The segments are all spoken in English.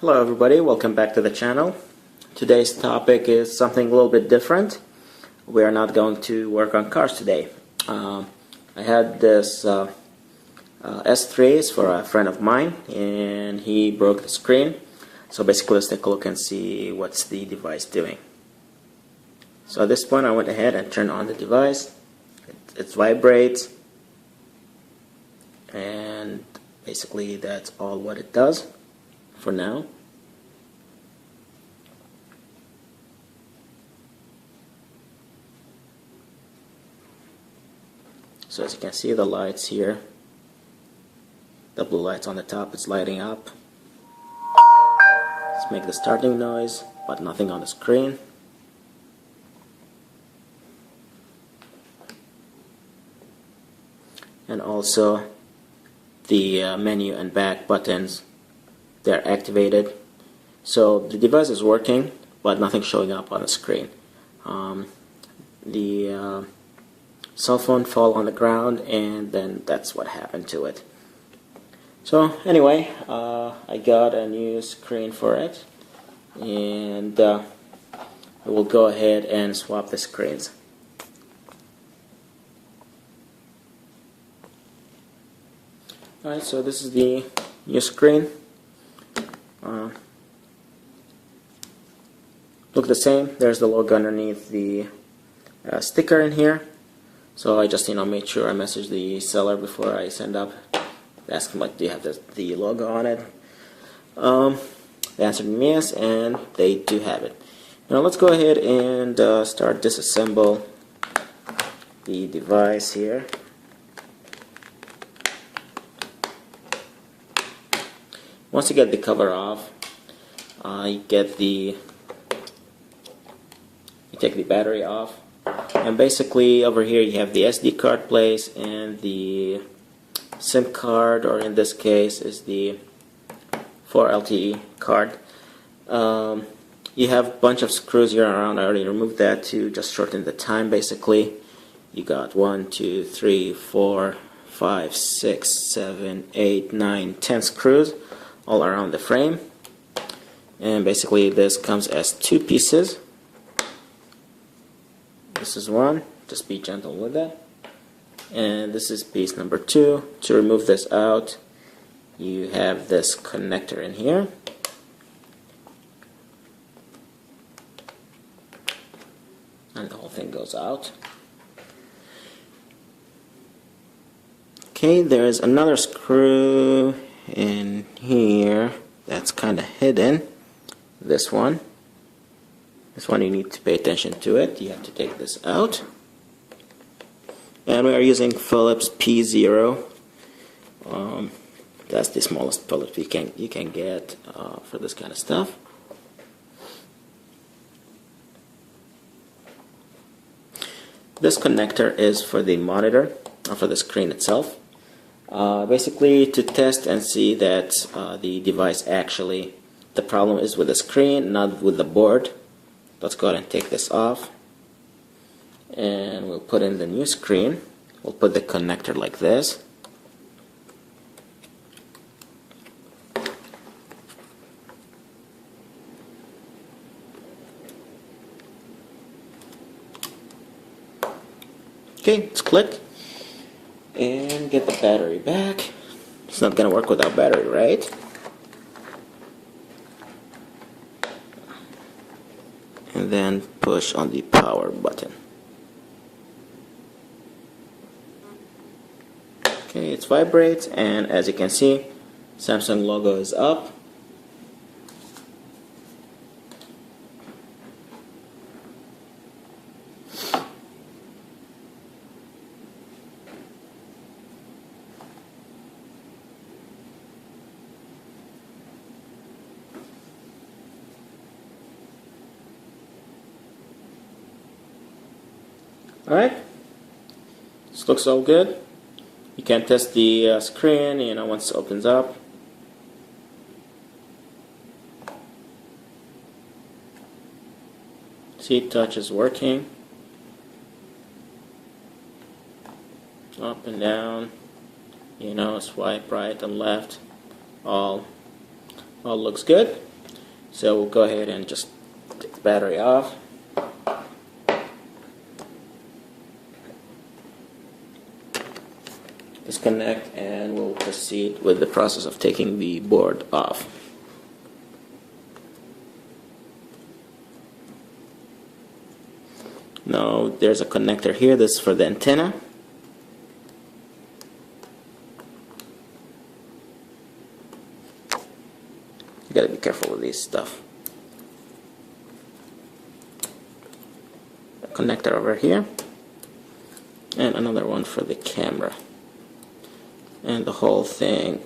Hello everybody, welcome back to the channel. Today's topic is something a little bit different. We are not going to work on cars today. I had this S3s for a friend of mine and he broke the screen. So basically let's take a look and see what's the device doing. So at this point I went ahead and turned on the device. It vibrates and basically that's all what it does for now. So as you can see, the lights here, the blue lights on the top, it's lighting up. Let's make the starting noise, but nothing on the screen. And also the menu and back buttons, they're activated. So the device is working, but nothing's showing up on the screen. The cell phone fell on the ground, and then that's what happened to it. So anyway, I got a new screen for it, and I will go ahead and swap the screens. Alright, so this is the new screen. Look the same. There's the logo underneath the sticker in here. So I just made sure I messaged the seller before I send up. Asked him like, do you have the logo on it? They answered me yes, and they do have it. Now let's go ahead and start disassemble the device here. Once you get the cover off, you take the battery off, and basically over here you have the SD card place and the SIM card, or in this case is the 4LTE card. You have a bunch of screws here around. I already removed that to just shorten the time. Basically you got 1, 2, 3, 4, 5, 6, 7, 8, 9, 10 screws all around the frame, and basically this comes as two pieces. This is one, just be gentle with that, and this is piece number 2. To remove this out, you have this connector in here, and the whole thing goes out. Okay, there's another screw in here that's kind of hidden. This one you need to pay attention to it. You have to take this out, and we are using Phillips P0. That's the smallest Phillips you can get for this kind of stuff. This connector is for the monitor, for the screen itself. Basically to test and see that the device actually, the problem is with the screen, not with the board. Let's go ahead and take this off, and we'll put in the new screen. We'll put the connector like this. Okay, let's click and get the battery back. It's not gonna work without battery, right? And then push on the power button. Okay, it vibrates, and as you can see, Samsung logo is up. Alright, this looks all good. You can test the screen, once it opens up. See, touch is working. Up and down, swipe right and left. All looks good. So we'll go ahead and just take the battery off. Disconnect, and we'll proceed with the process of taking the board off. Now there's a connector here. This is for the antenna. You gotta be careful with this stuff. A connector over here, and another one for the camera. And the whole thing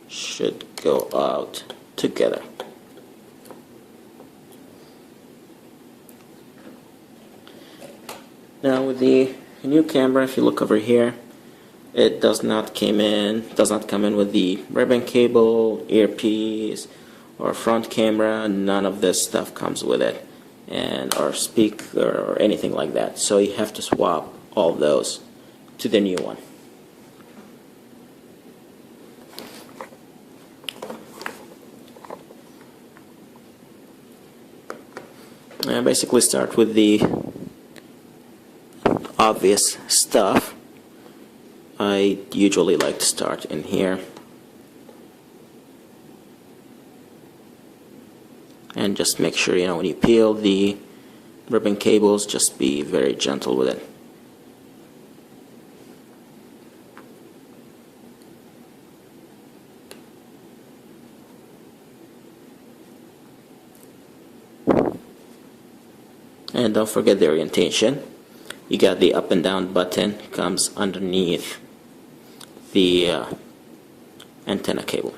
should go out together. Now with the new camera, if you look over here, it does not come in with the ribbon cable, earpiece, or front camera. None of this stuff comes with it, and or speaker or anything like that. So you have to swap all those to the new one. I basically start with the obvious stuff. I usually like to start in here and just make sure, when you peel the ribbon cables, just be very gentle with it. And don't forget the orientation. You got the up and down button, comes underneath the antenna cable.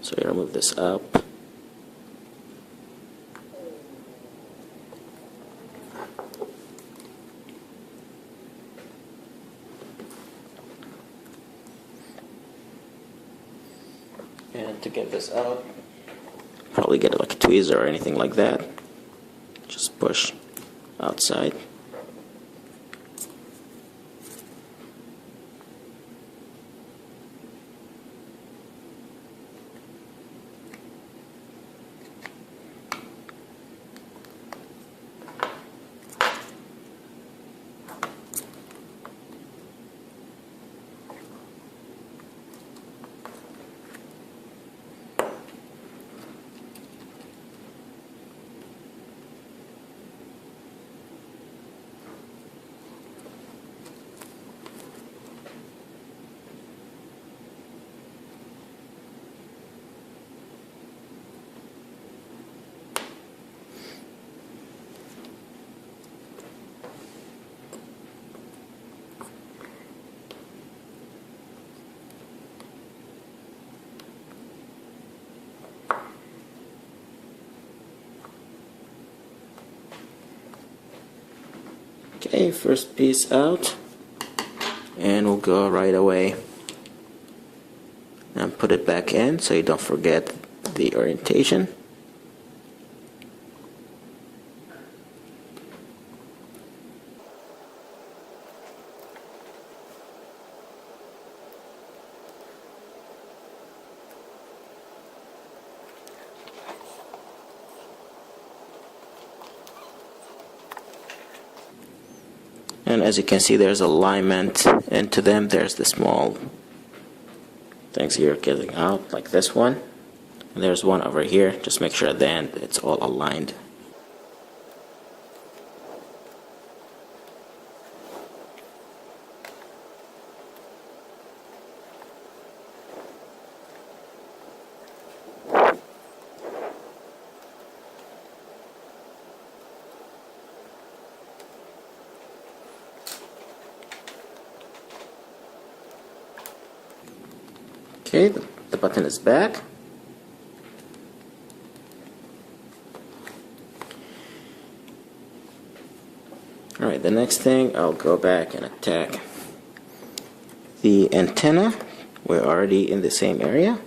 So you remove this up. And to get this out, probably get like a tweezer or anything like that. Just push outside. Okay, first piece out, and we'll go right away and put it back in so you don't forget the orientation. And as you can see, there's alignment into them. There's the small things here getting out, like this one. And there's one over here. Just make sure at the end it's all aligned. Okay, the button is back. Alright, the next thing, I'll go back and attack the antenna. We're already in the same area.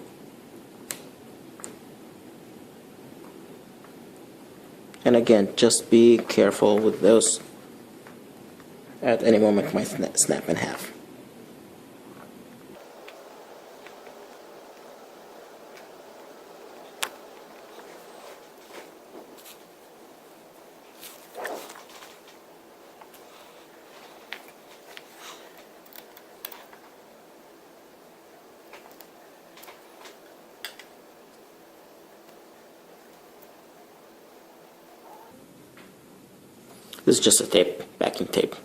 And again, just be careful with those. At any moment it might snap in half. This is just a tape, backing tape.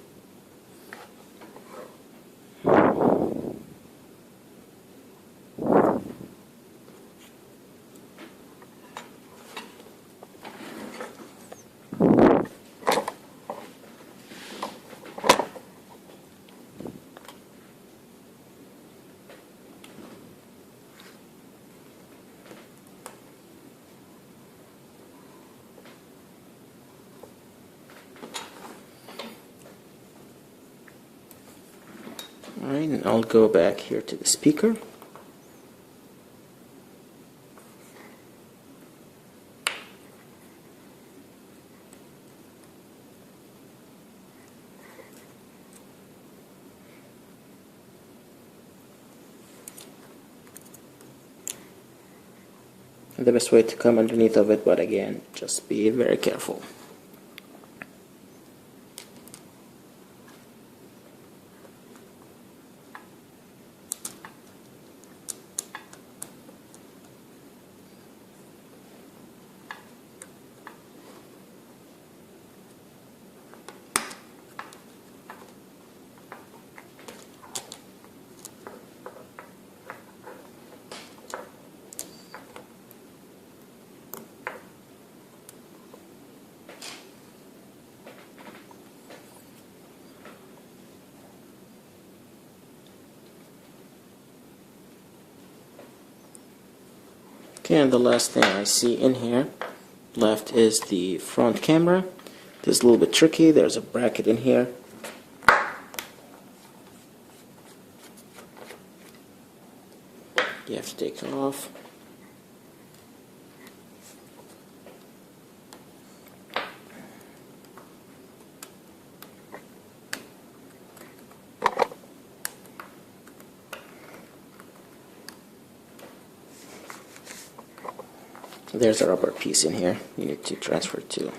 Alright, and I'll go back here to the speaker. The best way to come underneath of it, but again, just be very careful. Okay, and the last thing I see in here left is the front camera. This is a little bit tricky. There's a bracket in here. You have to take it off. There's a rubber piece in here you need to transfer to.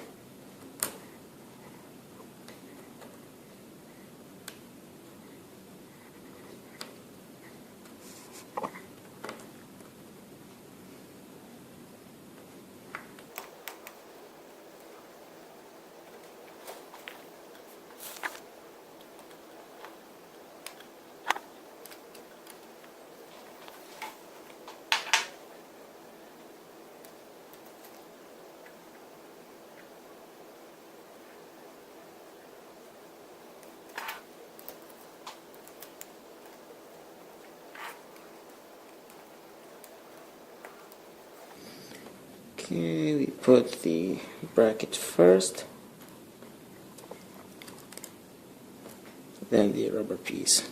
Okay, we put the bracket first, then the rubber piece.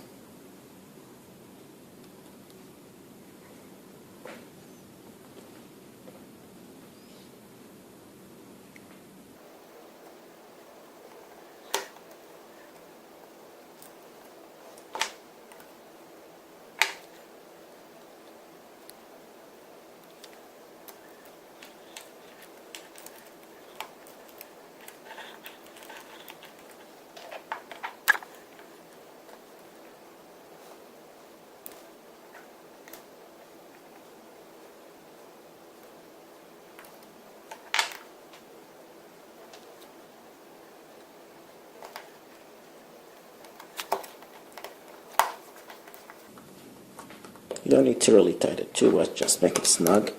You don't need to really tighten it too much, just make it snug.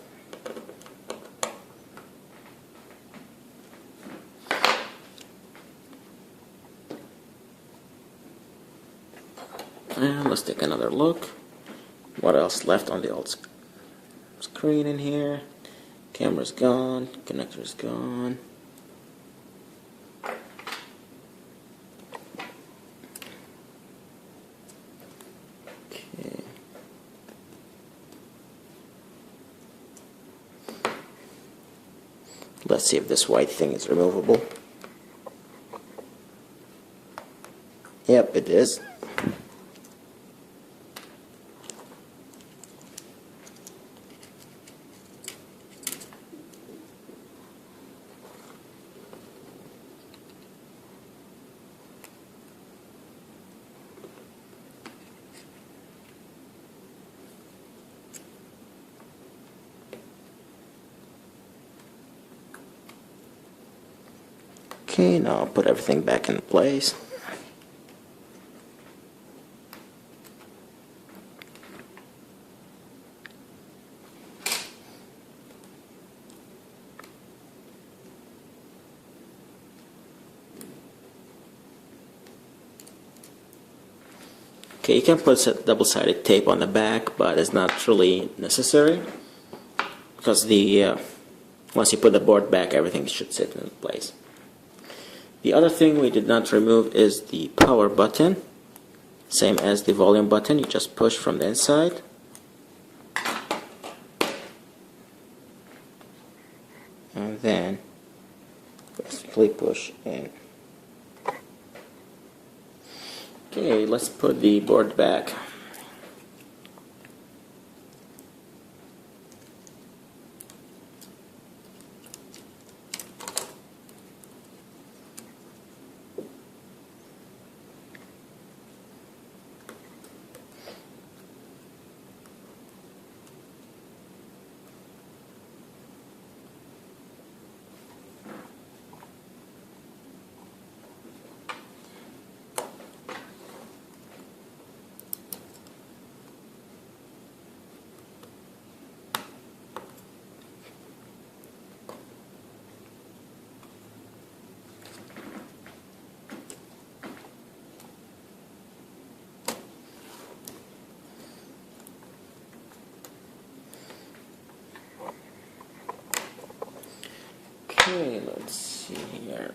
And let's take another look. What else left on the old screen in here? Camera's gone, connector's gone. Okay. Let's see if this white thing is removable. Yep, it is. Okay, now I'll put everything back in place. Okay, you can put double-sided tape on the back, but it's not really necessary because once you put the board back, everything should sit in place. The other thing we did not remove is the power button. Same as the volume button, you just push from the inside. And then basically push in. Okay, let's put the board back. Okay, let's see here.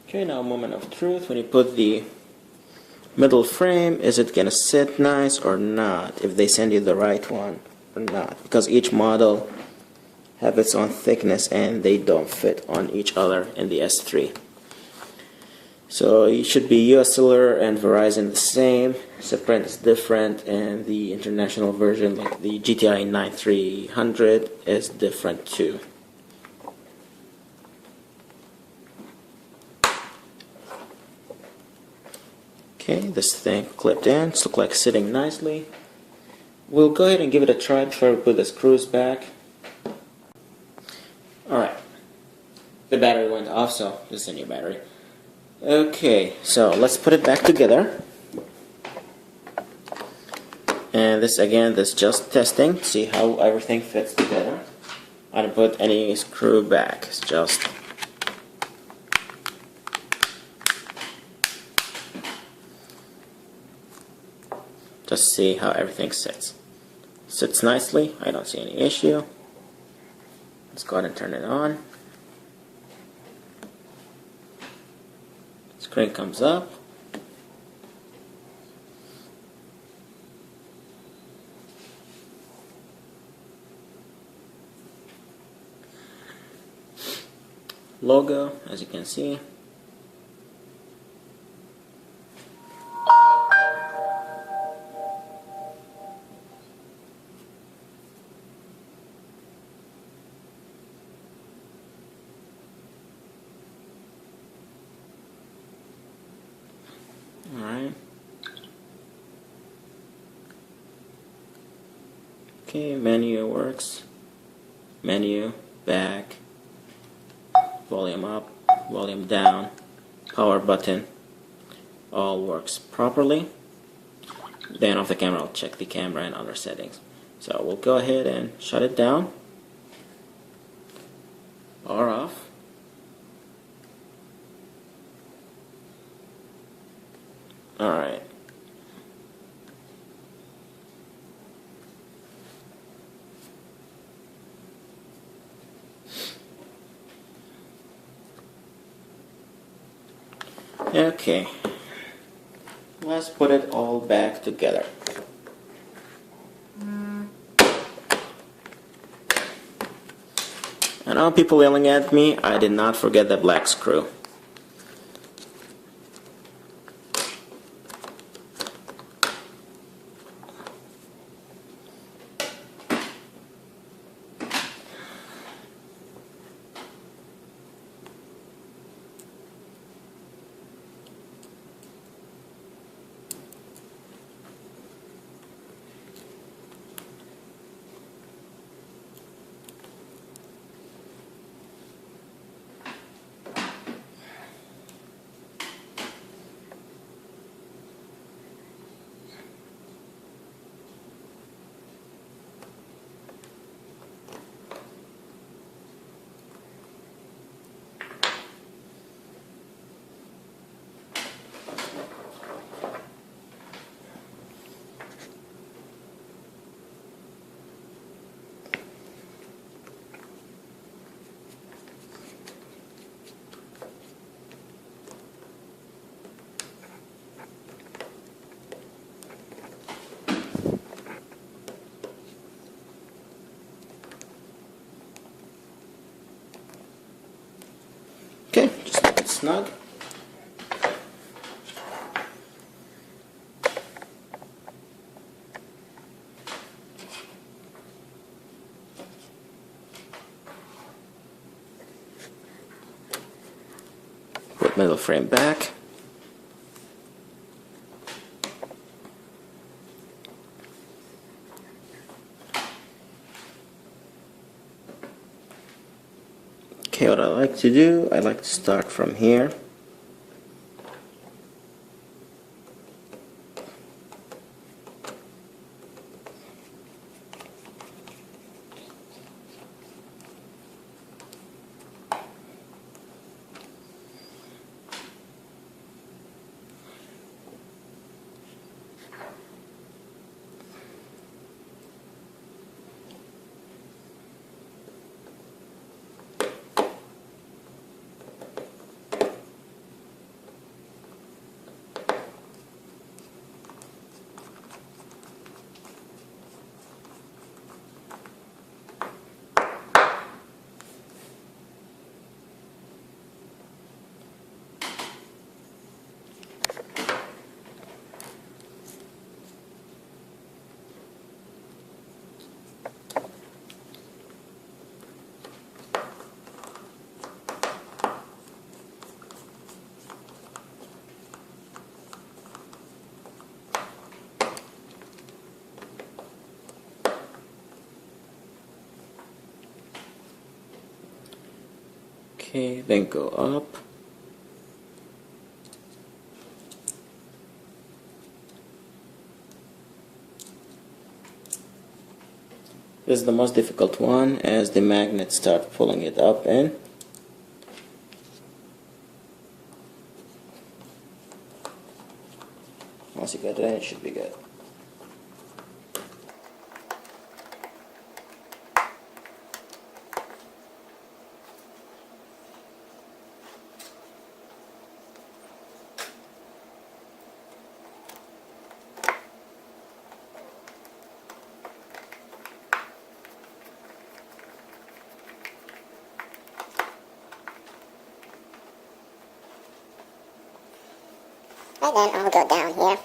Okay, now moment of truth. When you put the middle frame, is it gonna sit nice or not? If they send you the right one or not? Because each model have its own thickness and they don't fit on each other in the S3. So it should be US Cellular and Verizon the same. Sprint is different, and the international version, like the GTI 9300, is different too. Okay, this thing clipped in. It's looks like sitting nicely. We'll go ahead and give it a try before we put the screws back. Alright, the battery went off, so this is a new battery. Okay, so let's put it back together. And this again, this just testing, see how everything fits together. I didn't put any screw back, it's just see how everything sits. Sits nicely, I don't see any issue. Let's go ahead and turn it on. Screen comes up. Logo, as you can see. Alright. Okay, menu works. Menu, back, volume up, volume down, power button, all works properly. Then off the camera, I'll check the camera and other settings. So we'll go ahead and shut it down or off. Alright. Okay. Let's put it all back together. I know people yelling at me, I did not forget the black screw. snug. Put middle frame back. Okay, what I like to do, I like to start from here. Okay, then go up. This is the most difficult one as the magnets start pulling it up in. Once you get it in, it should be good. And then I'll go down here.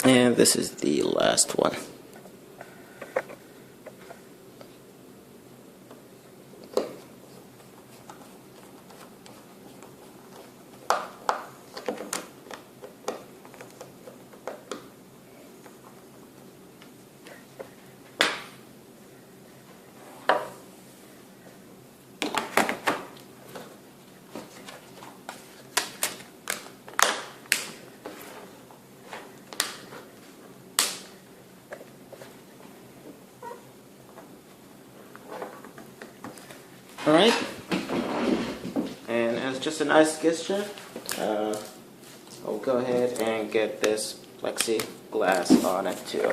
And this is the last one. Alright, and as just a nice gesture, I'll go ahead and get this plexiglass on it too.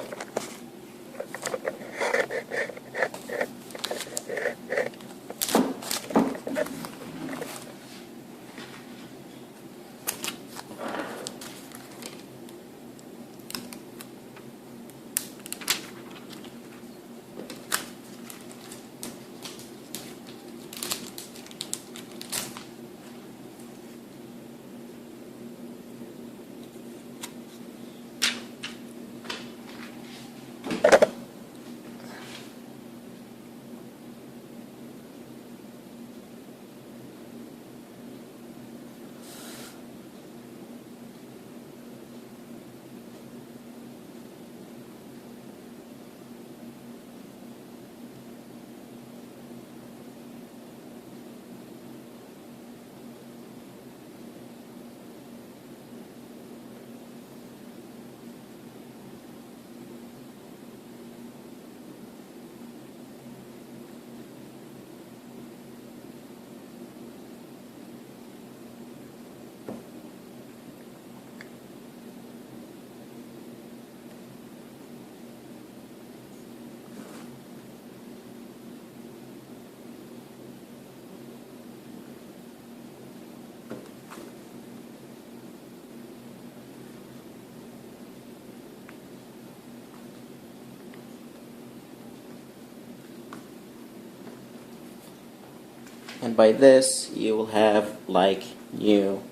And by this, you will have like new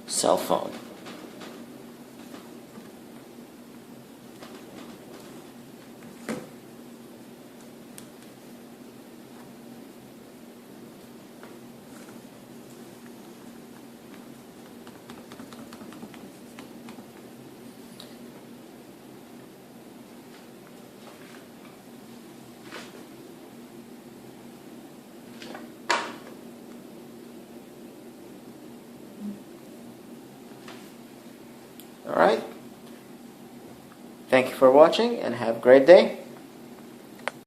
cell phone. Alright. Thank you for watching and have a great day.